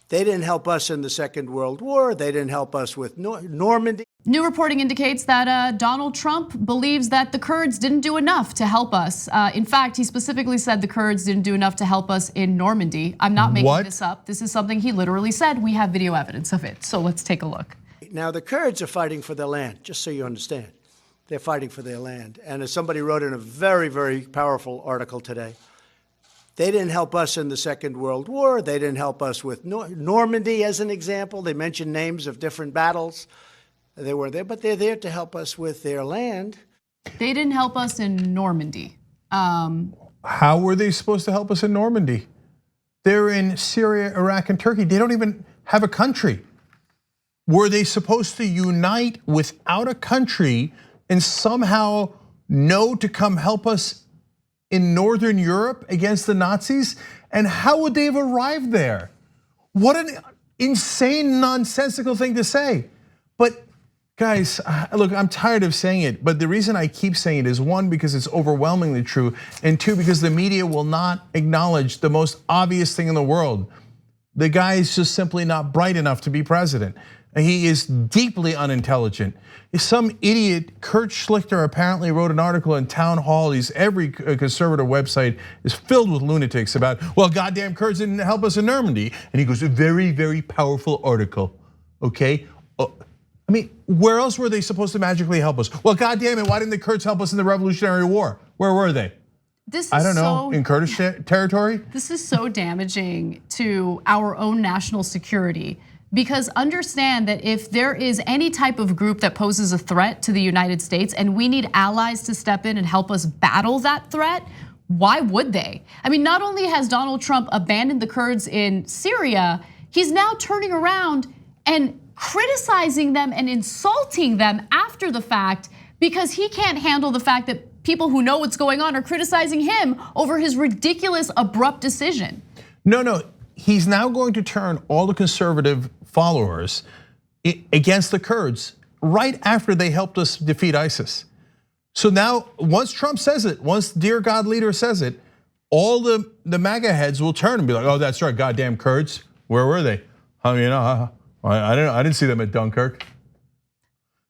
They didn't help us in the Second World War. They didn't help us with Normandy. New reporting indicates that Donald Trump believes that the Kurds didn't do enough to help us. In fact, he specifically said the Kurds didn't do enough to help us in Normandy. I'm not making this up. This is something he literally said. We have video evidence of it. So let's take a look. Now, the Kurds are fighting for their land, just so you understand. They're fighting for their land. And as somebody wrote in a very, very powerful article today, they didn't help us in the Second World War. They didn't help us with Normandy, as an example. They mentioned names of different battles. They were there, but they're there to help us with their land. They didn't help us in Normandy. How were they supposed to help us in Normandy? They're in Syria, Iraq, and Turkey. They don't even have a country. Were they supposed to unite without a country and somehow know to come help us in Northern Europe against the Nazis? And how would they have arrived there? What an insane, nonsensical thing to say. But guys, look, I'm tired of saying it, but the reason I keep saying it is one, because it's overwhelmingly true, and two, because the media will not acknowledge the most obvious thing in the world. The guy is just simply not bright enough to be president. He is deeply unintelligent. Some idiot, Kurt Schlichter, apparently wrote an article in Town Hall. Every conservative website is filled with lunatics about, well, goddamn Kurds didn't help us in Normandy. And he goes, a very, very powerful article, okay? I mean, where else were they supposed to magically help us? Well, goddamn it, why didn't the Kurds help us in the Revolutionary War? Where were they? I don't know, in Kurdish territory? This is so damaging to our own national security. Because understand that if there is any type of group that poses a threat to the United States and we need allies to step in and help us battle that threat, why would they? I mean, not only has Donald Trump abandoned the Kurds in Syria, he's now turning around and criticizing them and insulting them after the fact because he can't handle the fact that people who know what's going on are criticizing him over his ridiculous, abrupt decision. No, he's now going to turn all the conservative followers against the Kurds right after they helped us defeat ISIS. So now, once Trump says it, once Dear God leader says it, all the MAGA heads will turn and be like, oh, that's right, goddamn Kurds. Where were they? I mean, I didn't see them at Dunkirk.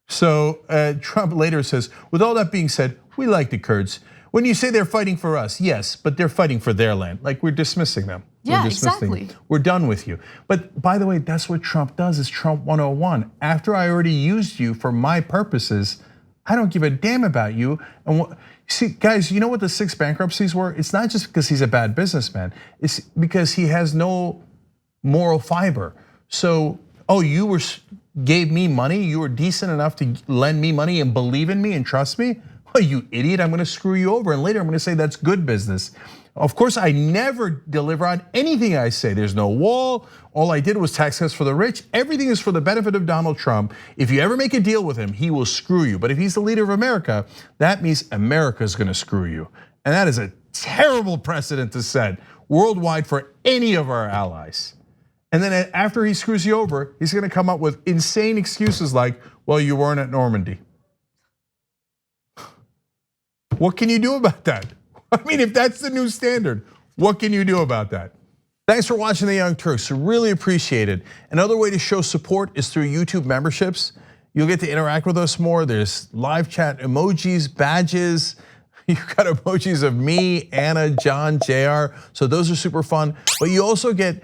So Trump later says, with all that being said, we like the Kurds. When you say they're fighting for us, yes, but they're fighting for their land. Like we're dismissing them. Yeah, exactly. We're done with you. But by the way, that's what Trump does, is Trump 101. After I already used you for my purposes, I don't give a damn about you. And see, guys, you know what the 6 bankruptcies were? It's not just because he's a bad businessman. It's because he has no moral fiber. So, you gave me money, you were decent enough to lend me money and believe in me and trust me? Oh, you idiot, I'm gonna screw you over. And later I'm gonna say that's good business. Of course, I never deliver on anything I say. There's no wall. All I did was tax cuts for the rich. Everything is for the benefit of Donald Trump. If you ever make a deal with him, he will screw you. But if he's the leader of America, that means America's gonna screw you. And that is a terrible precedent to set worldwide for any of our allies. And then after he screws you over, he's gonna come up with insane excuses like, well, you weren't at Normandy. What can you do about that? I mean, if that's the new standard, what can you do about that? Thanks for watching The Young Turks, really appreciate it. Another way to show support is through YouTube memberships. You'll get to interact with us more. There's live chat emojis, badges. You've got emojis of me, Anna, John, JR. So those are super fun. But you also get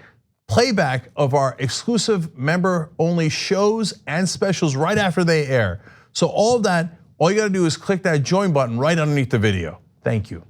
playback of our exclusive member-only shows and specials right after they air. So all of that, all you gotta do is click that join button right underneath the video. Thank you.